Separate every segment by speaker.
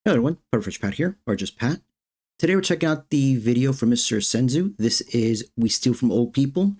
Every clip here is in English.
Speaker 1: Hello everyone, Perfect Pat here, or just Pat. Today we're checking out the video from Mr. Senzu. This is We Steal From Old People.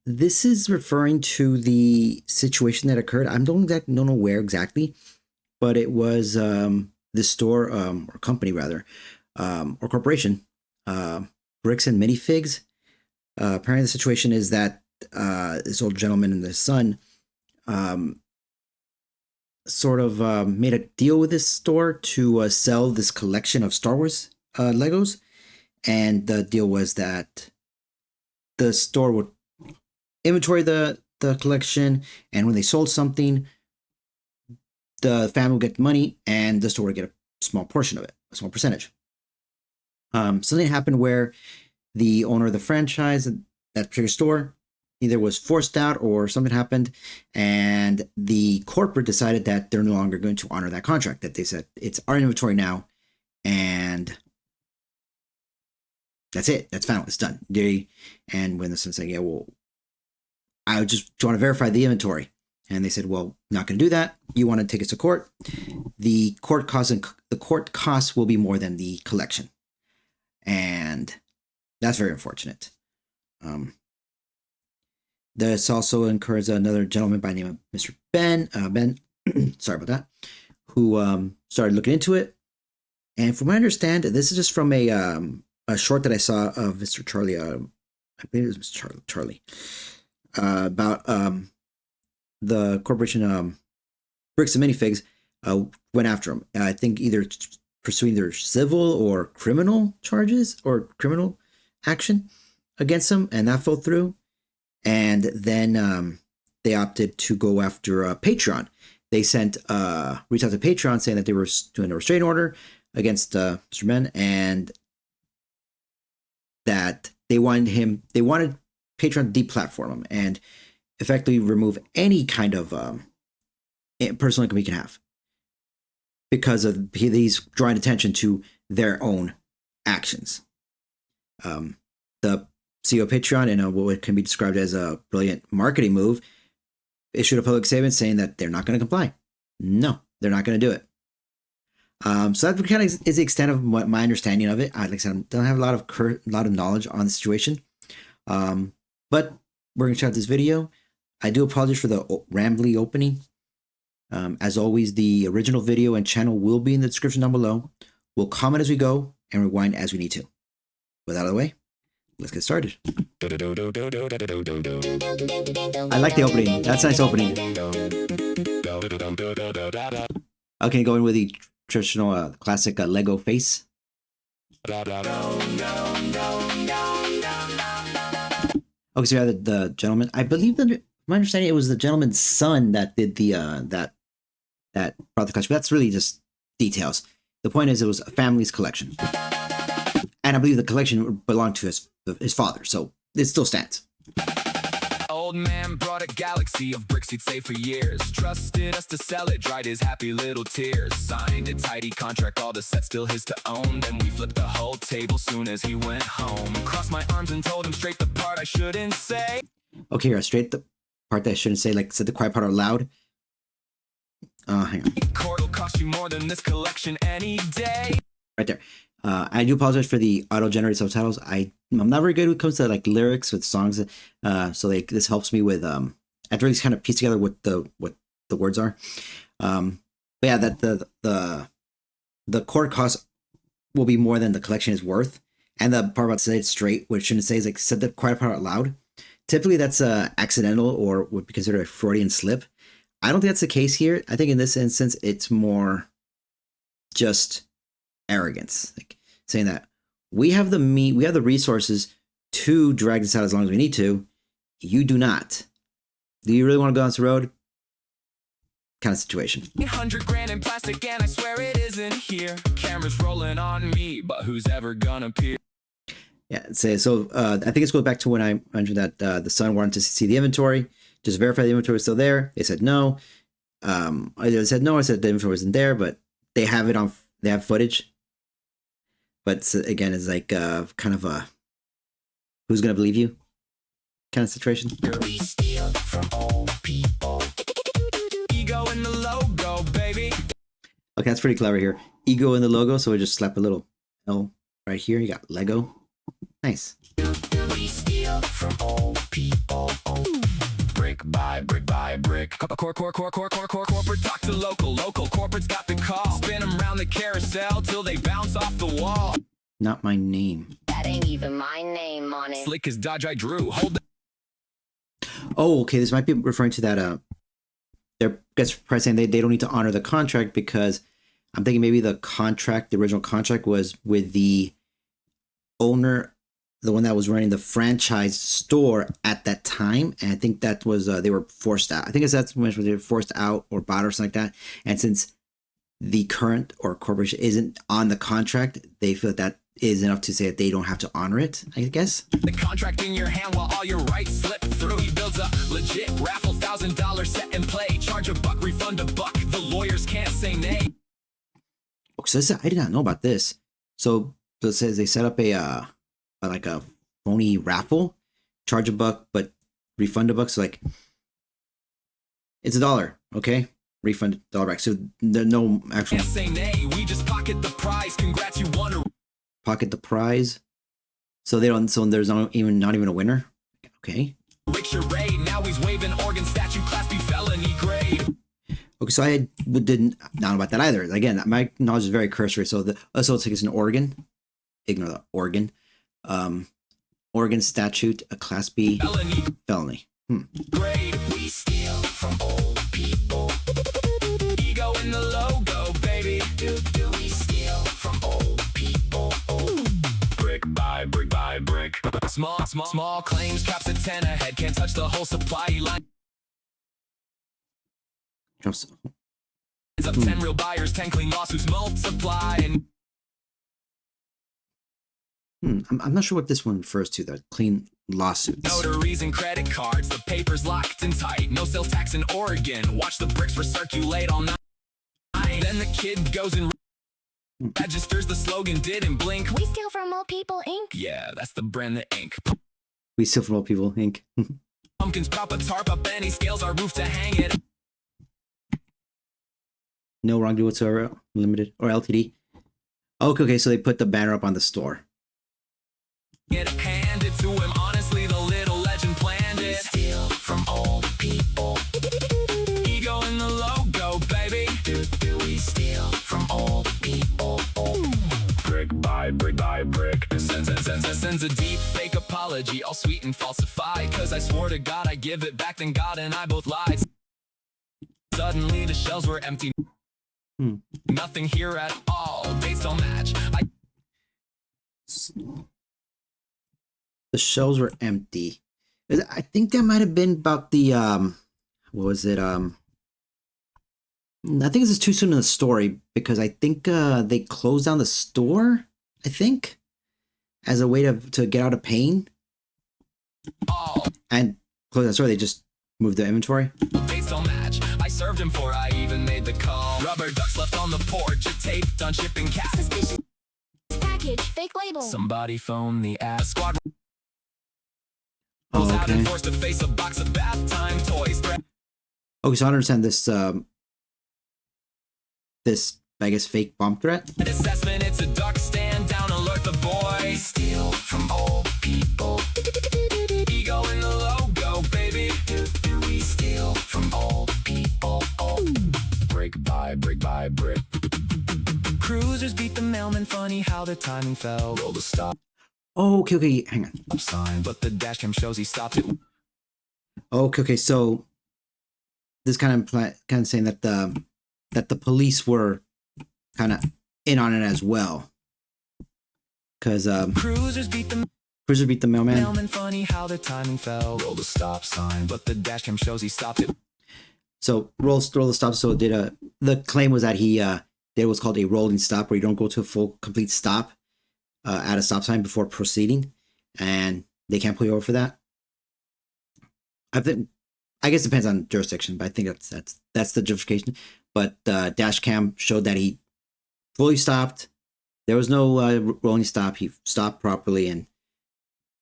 Speaker 1: This is referring to the situation that occurred. I don't know where exactly, but it was this store, or company rather, or corporation, Bricks and Minifigs. Apparently the situation is that this old gentleman and his son sort of made a deal with this store to sell this collection of Star Wars Legos, and the deal was that the store would inventory the collection, and when they sold something, the family would get money, and the store would get a small portion of it, a small percentage. Something happened where the owner of the franchise, that particular store, either was forced out or something happened, and the corporate decided that they're no longer going to honor that contract, that they said it's our inventory now, and that's it, that's final, it's done. And when the son said, yeah, well, I just want to verify the inventory, and they said, well, not going to do that, you want to take us to court, the court costs will be more than the collection, and that's very unfortunate. This also incurs another gentleman by the name of Mr. Ben, sorry about that, who started looking into it. And from what I understand, this is just from a short that I saw of Mr. Charlie, I believe it was Mr. Charlie, about the corporation Bricks and Minifigs went after him. I think either pursuing their civil or criminal charges or criminal action against him, and that fell through. And then they opted to go after Patreon. They reached out to Patreon saying that they were doing a restraining order against Mr. Ben, and that they wanted Patreon to deplatform him and effectively remove any kind of personal income he can have, because of he's drawing attention to their own actions. The CEO of Patreon, in what can be described as a brilliant marketing move, issued a public statement saying that they're not going to comply. No, they're not going to do it. So that kind of is the extent of what my understanding of it. Like I said, I don't have a lot of knowledge on the situation, but we're going to check out this video. I do apologize for the rambly opening. As always, the original video and channel will be in the description down below. We'll comment as we go and rewind as we need to. With that out of the way, let's get started. I like the opening. That's a nice opening. Okay, going with the traditional classic Lego face. Okay, so we have the gentleman. I believe that, my understanding, it was the gentleman's son that did the that brought the collection. But that's really just details. The point is, it was a family's collection, and I believe the collection belonged to his father, so it still stands.
Speaker 2: Old man brought a galaxy of bricks he'd saved for years. Trusted us to sell it, dried his happy little tears. Signed a tidy contract, all the sets still his to own. Then we flipped the whole table soon as he went home. Crossed my arms and told him straight the part I shouldn't say.
Speaker 1: Okay, here, straight the part that I shouldn't say, like said the quiet part out loud. Hang on.
Speaker 2: Court will cost you more than this collection any day.
Speaker 1: Right there. I do apologize for the auto-generated subtitles. I'm not very good when it comes to like lyrics with songs, so like this helps me with I have to really kind of piece together what the words are. But yeah, that the court cost will be more than the collection is worth, and the part about say it straight, what it shouldn't say, is like said the quiet part out loud. Typically, that's accidental or would be considered a Freudian slip. I don't think that's the case here. I think in this instance, it's more just arrogance, like saying that we have the resources to drag this out as long as we need to. You do not. Do you really want to go on this road? Kind of situation.
Speaker 2: 100 grand in plastic, and I swear it isn't here. Cameras rolling on me, but who's ever gonna peer?
Speaker 1: Yeah, so I think this goes back to when I mentioned that the son wanted to see the inventory, just verify the inventory was still there. They said no. I said no. I said the inventory wasn't there, but they have it on. They have footage. But again, it's like kind of a who's gonna believe you kind of situation.
Speaker 2: We steal from old people. Ego in the logo, baby.
Speaker 1: Okay, that's pretty clever here. Ego in the logo, so we just slap a little L right here. You got Lego. Nice.
Speaker 2: We steal from old people. Brick by brick by brick. Corporate talk to local. Corporate's got the call. Spin them round the carousel till they bounce off the wall.
Speaker 1: Not my name.
Speaker 3: That ain't even my name on it.
Speaker 2: Slick as Dodge I drew. Hold the
Speaker 1: Oh, okay. This might be referring to that. They're probably saying they don't need to honor the contract because I'm thinking maybe the original contract was with the owner, the one that was running the franchise store at that time, and I think that was they were forced out. I think that's when they were forced out or bought or something like that. And since the current or corporation isn't on the contract, they feel that is enough to say that they don't have to honor it, I guess.
Speaker 2: The contract in your hand while all your rights slip through. He builds a legit raffle, $1,000 set and play. Charge $1, refund $1. The lawyers can't say nay.
Speaker 1: Oh, so this, I did not know about this. So it says they set up a like a phony raffle, charge $1, refund $1. So like it's $1, okay? Refund $1 back. So there's no actual.
Speaker 2: Can't say nay. We just pocket the prize. Congrats, you won a
Speaker 1: Pocket the prize. So they don't. So there's not even a winner. Okay.
Speaker 2: Rick charade. Now he's waving Oregon statute, class B felony grade.
Speaker 1: Okay. So I didn't know about that either. Again, my knowledge is very cursory. So the it's like it's an Oregon. Ignore the Oregon. Oregon statute, a class B felony.
Speaker 2: Grade. We steal from old people. Ego in the logo, baby. Do we steal from old people? Brick by brick by brick. Small claims, caps at 10 ahead. Can't touch the whole supply line.
Speaker 1: Jumps.
Speaker 2: Up 10 real buyers, 10 clean lawsuits multiply. And
Speaker 1: I'm not sure what this one refers to. The clean lawsuits.
Speaker 2: notaries and credit cards, the paper's locked and tight. No sales tax in Oregon. Watch the bricks recirculate all night. Then the kid goes and registers the slogan, didn't blink.
Speaker 3: We steal from old people, Inc.
Speaker 2: Yeah, that's the brand, the ink.
Speaker 1: We steal from old people, Inc.
Speaker 2: Pumpkins prop a tarp up and he scales our roof to hang it.
Speaker 1: No wrongdoing whatsoever. Limited or LTD. Okay. So they put the banner up on the store.
Speaker 2: Get handed to him. Honestly, the little legend planned it. Steal from old people. Ego in the logo, baby. Do we steal from old people? Brick by brick by brick. Sends a deep fake apology, all sweet and falsified. Cause I swore to God I give it back, then God and I both lied. Suddenly the shelves were empty. Nothing here at all. Dates don't match.
Speaker 1: The shelves were empty. I think that might have been about the what was it? I think this is too soon in the story because I think they closed down the store, I think, as a way to get out of pain. And close that store, they just moved the inventory.
Speaker 2: Dates don't match. I served him for I even made the call. Rubber ducks left on the porch, a tape done shipping cash.
Speaker 3: Suspicious package, fake label.
Speaker 2: Somebody phone the ass squad.
Speaker 1: Oh,
Speaker 2: Out
Speaker 1: okay.
Speaker 2: and forced to face a box of bath time toys.
Speaker 1: Okay, so I understand this this I guess fake bomb threat.
Speaker 2: Assessment, it's a duck stand down, alert the boy. Steal from old people. Ego in the logo, baby. Do we steal from old people? Brick by brick by brick. Cruisers beat the mailman, funny how the timing fell. Roll the stop
Speaker 1: Oh, okay, hang on.
Speaker 2: sign, but the dash cam shows he stopped it.
Speaker 1: Okay, so this kind of saying that the police were kind of in on it as well, because
Speaker 2: Cruisers beat the
Speaker 1: mailman.
Speaker 2: mailman, funny how the timing fell. Roll the stop sign, but the dash cam shows he stopped it.
Speaker 1: So roll the stop. So the claim was that he did what's called a rolling stop, where you don't go to a full complete stop at a stop sign before proceeding, and they can't pull you over for that. I guess it depends on jurisdiction, but I think that's the justification. But dash cam showed that he fully stopped. There was no rolling stop. He stopped properly and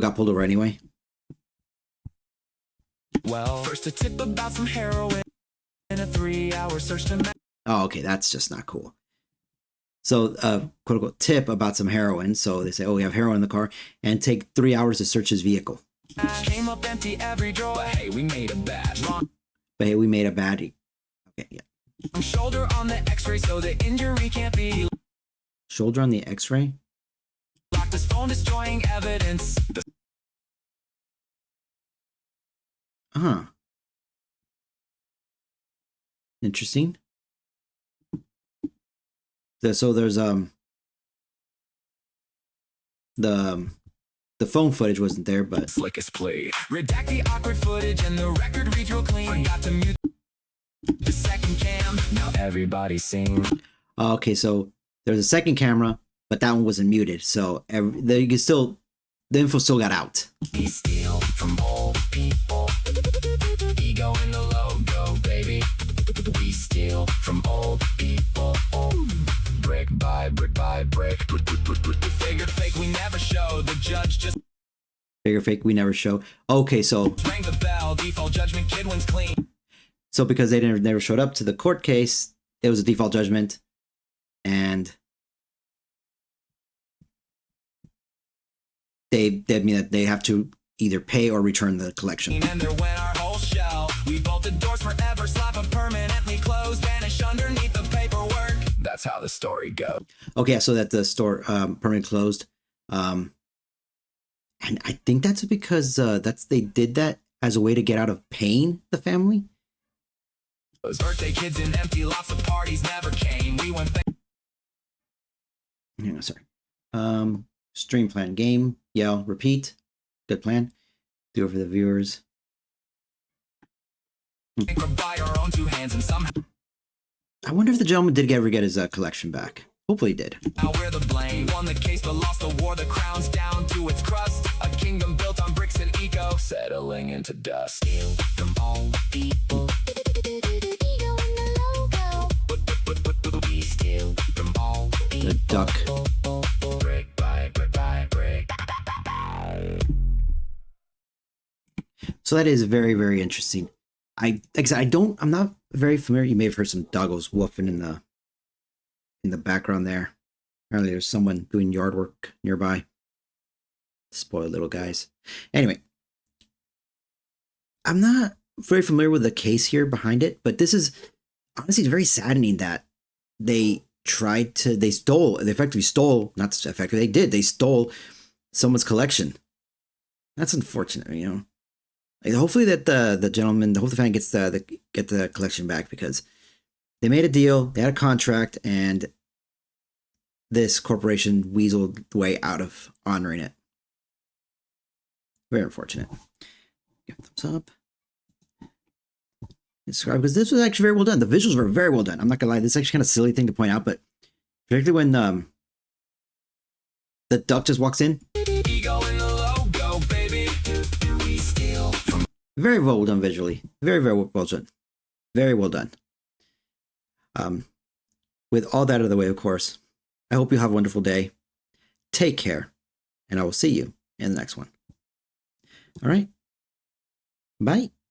Speaker 1: got pulled over anyway.
Speaker 2: Well, first a tip about some heroin and a 3-hour search to
Speaker 1: Oh, okay, that's just not cool. So, quote unquote, tip about some heroin. So they say, oh, we have heroin in the car, and take 3 hours to search his vehicle.
Speaker 2: Came up empty every drawer. But hey, we made a bad.
Speaker 1: But hey, we made a baddie. Okay, yeah.
Speaker 2: Shoulder on the X-ray so the injury can't be.
Speaker 1: Shoulder on the X-ray.
Speaker 2: Locked his phone, destroying evidence.
Speaker 1: Huh. Interesting. So there's the phone footage wasn't there, but
Speaker 2: Slickest play. Redact the awkward footage and the record reads real clean. Forgot to mute the second cam. Now everybody's seen.
Speaker 1: okay. So there's a second camera, but that one wasn't muted. So you can still, the info still got out.
Speaker 2: We steal from old people. Ego in the logo, baby. We steal from old people. Brick by brick by brick. Figured fake we never show. The judge just
Speaker 1: Figure fake we never show. Okay, so
Speaker 2: rang the bell. Default judgment, kid wins clean.
Speaker 1: so because they never showed up to the court case, it was a default judgment, and they mean that they have to either pay or return the collection.
Speaker 2: And there went our whole shell. We bolted doors forever, slap them permanently closed, vanish underneath the paperwork. That's how the story goes.
Speaker 1: Okay, so that the store permanently closed, and I think that's because they did that as a way to get out of paying the family.
Speaker 2: Those birthday kids in empty lots of parties never came. We went back.
Speaker 1: Yeah, sorry. Stream plan, game, yell, repeat. Good plan. Do it for the viewers.
Speaker 2: By our own two hands and somehow
Speaker 1: I wonder if the gentleman did ever get his collection back. Hopefully he did.
Speaker 2: we're the blame. Won the case but lost the war. The crown's down to its crust. A kingdom built on bricks and eco, settling into dust. From all people.
Speaker 3: Ego in the logo.
Speaker 2: We steal from all people.
Speaker 1: The duck.
Speaker 2: Brick by brick by brick.
Speaker 1: So that is very, very interesting. Like I said, I'm not very familiar. You may have heard some doggos woofing in the background there. Apparently there's someone doing yard work nearby. Spoiled little guys. Anyway, I'm not very familiar with the case here behind it, but this is honestly very saddening that they effectively stole, not effectively, they stole someone's collection. That's unfortunate, you know. Like, hopefully that the gentleman, the whole family get the collection back, because they made a deal, they had a contract, and this corporation weaseled the way out of honoring it. Very unfortunate. Give a thumbs up. Subscribe, because this was actually very well done. The visuals were very well done. I'm not gonna lie, this is actually kind of a silly thing to point out, but particularly when the duck just walks in.
Speaker 2: Ego in the logo, baby. We steal from
Speaker 1: Very well done visually. Very, very well done. Very well done. With all that out of the way, of course, I hope you have a wonderful day. Take care, and I will see you in the next one. All right. Bye.